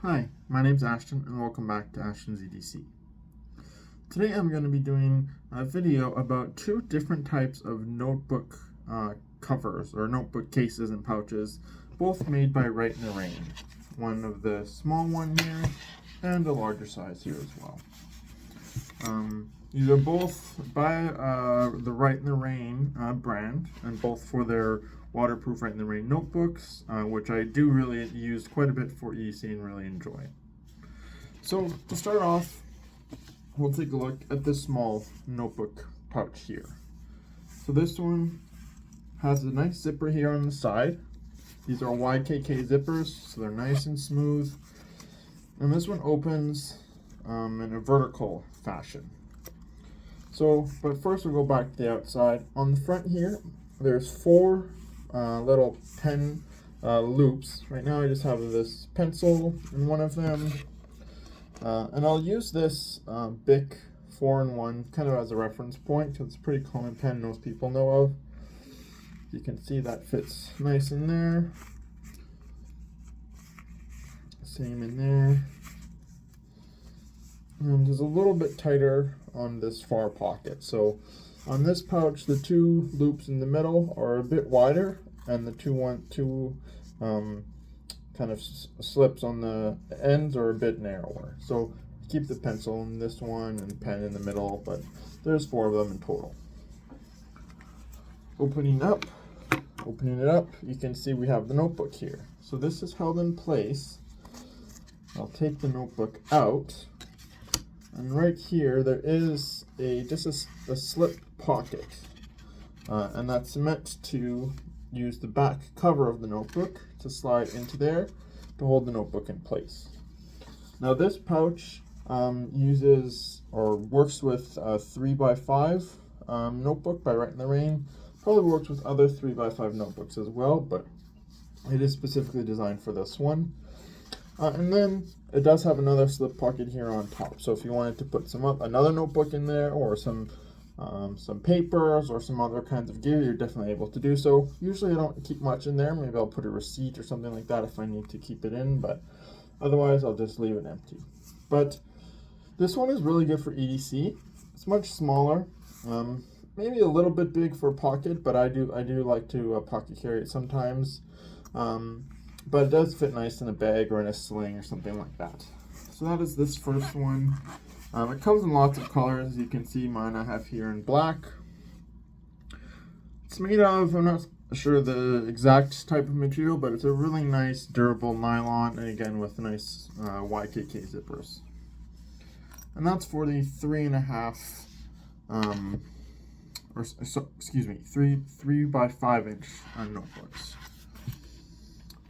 Hi, my name's Ashton and welcome back to Ashton's EDC. Today I'm going to be doing a video about two different types of notebook covers or notebook cases and pouches, both made by Rite in the Rain. One of the small one here and a larger size here as well. These are both by the Rite in the Rain brand, and both for their waterproof Rite in the Rain notebooks, which I do really use quite a bit for EDC and really enjoy. So to start off, we'll take a look at this small notebook pouch here. So this one has a nice zipper here on the side. These are YKK zippers, so they're nice and smooth. And this one opens in a vertical fashion. So, but first we'll go back to the outside. On the front here, there's four little pen loops. Right now I just have this pencil in one of them. And I'll use this Bic 4-in-1 kind of as a reference point, because it's a pretty common pen most people know of. You can see that fits nice in there. Same in there. And it's a little bit tighter on this far pocket. So on this pouch, the two loops in the middle are a bit wider, and the two kind of slips on the ends are a bit narrower. So keep the pencil in this one and pen in the middle, but there's four of them in total. Opening it up, you can see we have the notebook here. So this is held in place. I'll take the notebook out, and right here there is just a slip pocket, and that's meant to use the back cover of the notebook to slide into there to hold the notebook in place. Now this pouch uses or works with a 3x5 notebook by Rite in the Rain. Probably works with other 3x5 notebooks as well, but it is specifically designed for this one. And then it does have another slip pocket here on top. So if you wanted to put another notebook in there, or some papers or some other kinds of gear, you're definitely able to do so. Usually I don't keep much in there. Maybe I'll put a receipt or something like that if I need to keep it in, but otherwise I'll just leave it empty. But this one is really good for EDC. It's much smaller, maybe a little bit big for a pocket, but I do like to pocket carry it sometimes. But it does fit nice in a bag or in a sling or something like that. So that is this first one. It comes in lots of colors. You can see mine I have here in black. It's made of, I'm not sure the exact type of material, but it's a really nice durable nylon, and again with nice YKK zippers. And that's for the 3.5 3x5 inch notebooks.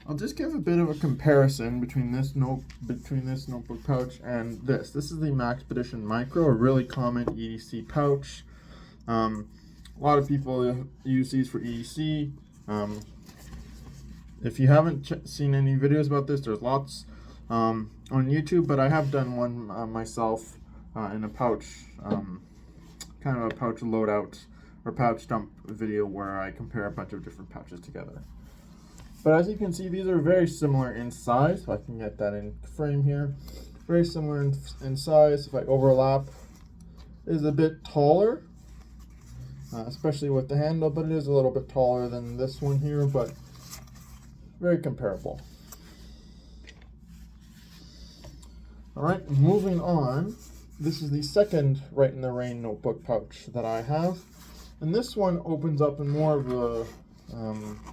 I'll just give a bit of a comparison between this notebook pouch and this. This is the Maxpedition Micro, a really common EDC pouch. A lot of people use these for EDC. If you haven't seen any videos about this, there's lots on YouTube, but I have done one myself in a pouch, kind of a pouch loadout or pouch dump video where I compare a bunch of different pouches together. But as you can see, these are very similar in size. So I can get that in frame here. Very similar in size. If I overlap, it is a bit taller, especially with the handle, but it is a little bit taller than this one here, but very comparable. All right, moving on. This is the second Rite in the Rain notebook pouch that I have. And this one opens up in more of a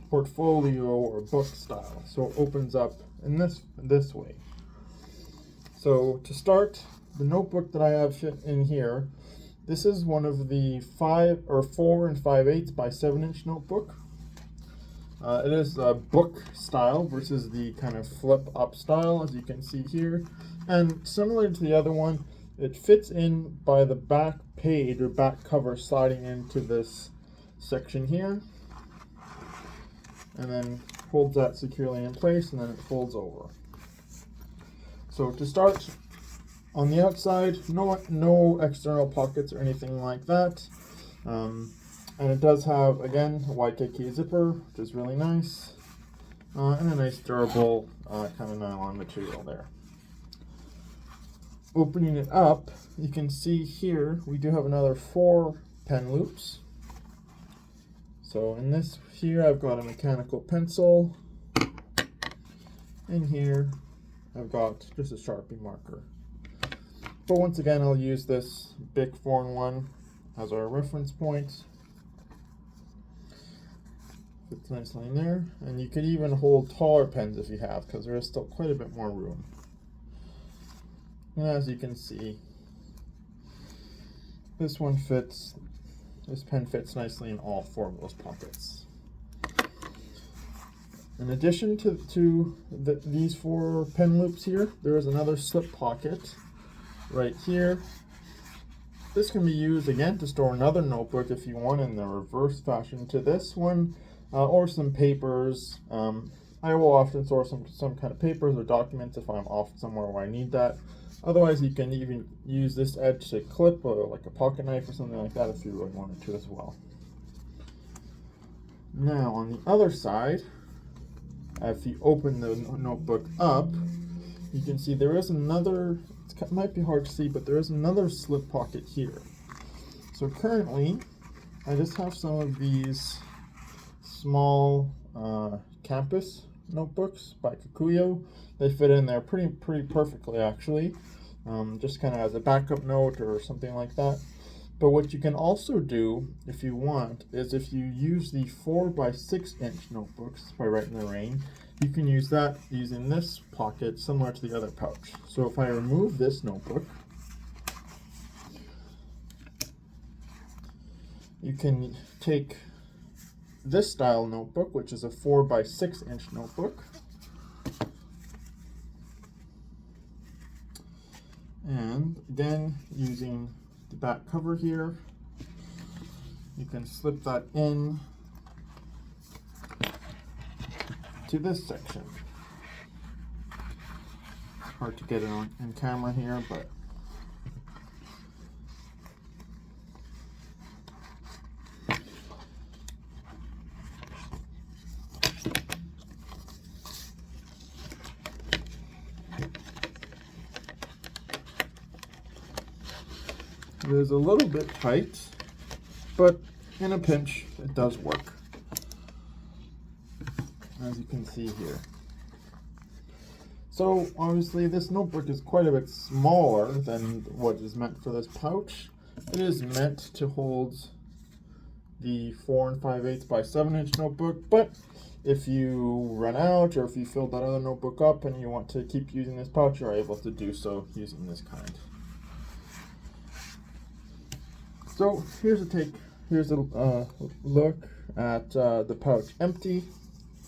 portfolio or book style. So it opens up in this way. So to start, the notebook that I have in here, this is one of the 4 5/8 by 7-inch notebook. It is a book style versus the kind of flip up style, as you can see here. And similar to the other one, it fits in by the back page or back cover sliding into this section here, and then holds that securely in place, and then it folds over. So to start, on the outside, no external pockets or anything like that. And it does have, again, a YKK zipper, which is really nice. and a nice durable kind of nylon material there. Opening it up, you can see here we do have another 4 pen loops. So in this here I've got a mechanical pencil, and here I've got just a Sharpie marker. But once again, I'll use this Bic 4-in-1 as our reference point. Fits nicely in there, and you could even hold taller pens if you have, because there is still quite a bit more room. And as you can see, this pen fits nicely in all 4 of those pockets. In addition to these 4 pen loops here, there is another slip pocket right here. This can be used again to store another notebook if you want in the reverse fashion to this one, or some papers. I will often store some kind of papers or documents if I'm off somewhere where I need that. Otherwise, you can even use this edge to clip, like a pocket knife or something like that if you really wanted to as well. Now on the other side, if you open the notebook up, you can see there is another, it might be hard to see, but there is another slip pocket here. So currently, I just have some of these small campus notebooks by Kikuyo. They fit in there pretty perfectly actually, just kind of as a backup note or something like that. But what you can also do, if you want, is if you use the 4x6" notebooks by Rite in the Rain, you can use that using this pocket similar to the other pouch. So if I remove this notebook, you can take this style notebook, which is a 4x6" notebook, and again using the back cover here, you can slip that in to this section. It's hard to get it on in camera here, but it is a little bit tight, but in a pinch, it does work, as you can see here. So obviously this notebook is quite a bit smaller than what is meant for this pouch. It is meant to hold the 4 5/8 by 7" notebook, but if you run out or if you fill that other notebook up and you want to keep using this pouch, you're able to do so using this kind. So here's a look at the pouch empty.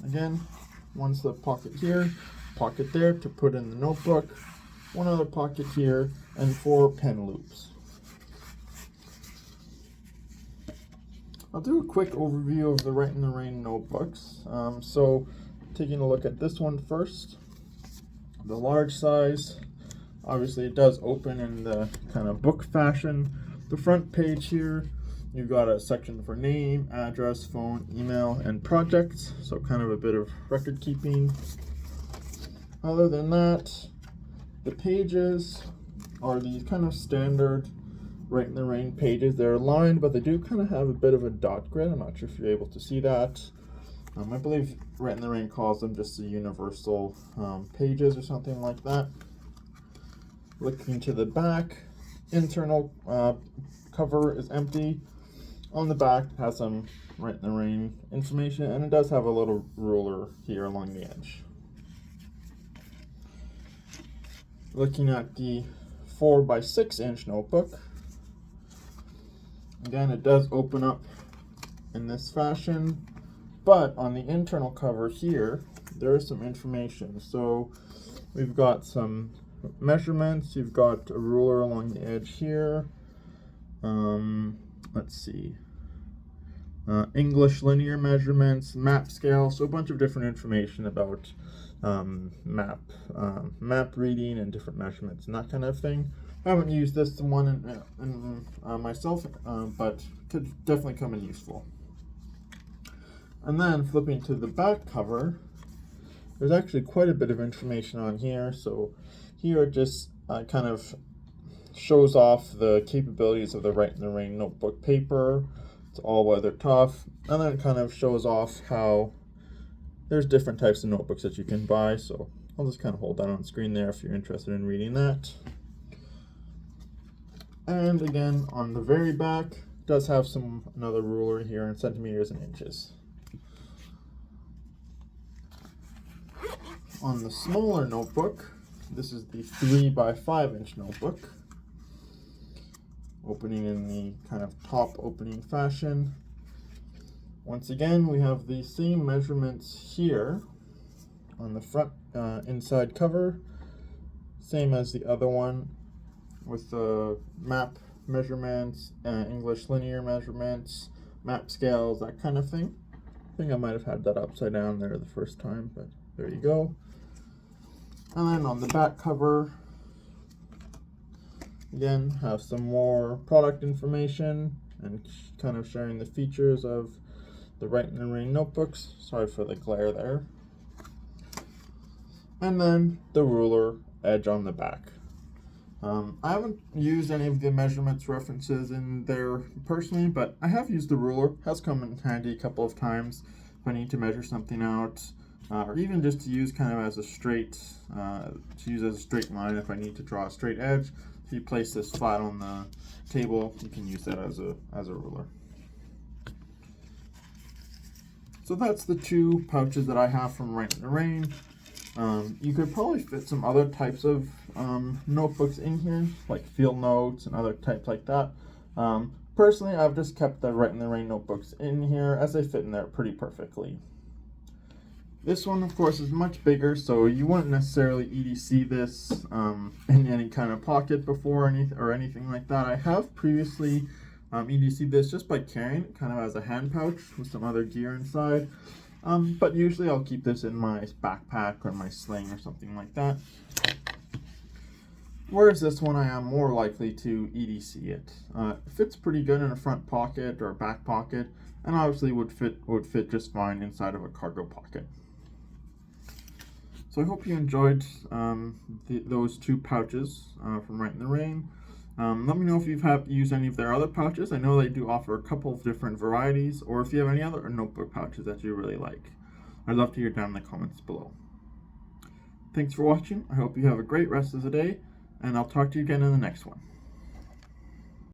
Again, one slip pocket here, pocket there to put in the notebook, one other pocket here, and 4 pen loops. I'll do a quick overview of the Rite in the Rain notebooks. So taking a look at this one first, the large size, obviously it does open in the kind of book fashion. The front page here, you've got a section for name, address, phone, email, and projects, so kind of a bit of record keeping. Other than that, the pages are these kind of standard Rite in the Rain pages. They're lined, but they do kind of have a bit of a dot grid. I'm not sure if you're able to see that. I believe Rite in the Rain calls them just the universal pages or something like that. Looking to the back, internal cover is empty. On the back it has some Rite in the Rain information, and it does have a little ruler here along the edge. Looking at the 4x6" notebook, again it does open up in this fashion, but on the internal cover here there is some information. So we've got some measurements, you've got a ruler along the edge here, let's see, English linear measurements, map scale, so a bunch of different information about map reading and different measurements and that kind of thing. I haven't used this one myself, but could definitely come in useful. And then flipping to the back cover, there's actually quite a bit of information on here. So here it just kind of shows off the capabilities of the Rite in the Rain notebook paper. It's all weather tough, and then it kind of shows off how there's different types of notebooks that you can buy. So I'll just kind of hold that on screen there if you're interested in reading that. And again, on the very back, it does have another ruler here in centimeters and inches. On the smaller notebook, this is the 3 by 5 inch notebook. Opening in the kind of top opening fashion. Once again, we have the same measurements here on the front inside cover, same as the other one, with the map measurements, English linear measurements, map scales, that kind of thing. I think I might have had that upside down there the first time, but there you go. And then on the back cover, again, have some more product information and kind of sharing the features of the Rite in the Rain notebooks. Sorry for the glare there. And then the ruler edge on the back. I haven't used any of the measurements references in there personally, but I have used the ruler. Has come in handy a couple of times if I need to measure something out, or even just to use kind of as a straight, line if I need to draw a straight edge. If you place this flat on the table, you can use that as a ruler. So that's the two pouches that I have from Rite in the Rain. You could probably fit some other types of notebooks in here, like field notes and other types like that. Personally, I've just kept the Rite in the Rain notebooks in here as they fit in there pretty perfectly. This one, of course, is much bigger, so you wouldn't necessarily EDC this in any kind of pocket before or anything like that. I have previously EDC'd this just by carrying it kind of as a hand pouch with some other gear inside. But usually I'll keep this in my backpack or my sling or something like that. Whereas this one, I am more likely to EDC it. It fits pretty good in a front pocket or a back pocket, and obviously would fit just fine inside of a cargo pocket. So I hope you enjoyed those two pouches from Rite in the Rain. Let me know if you've used any of their other pouches. I know they do offer a couple of different varieties, or if you have any other notebook pouches that you really like. I'd love to hear down in the comments below. Thanks for watching. I hope you have a great rest of the day, and I'll talk to you again in the next one.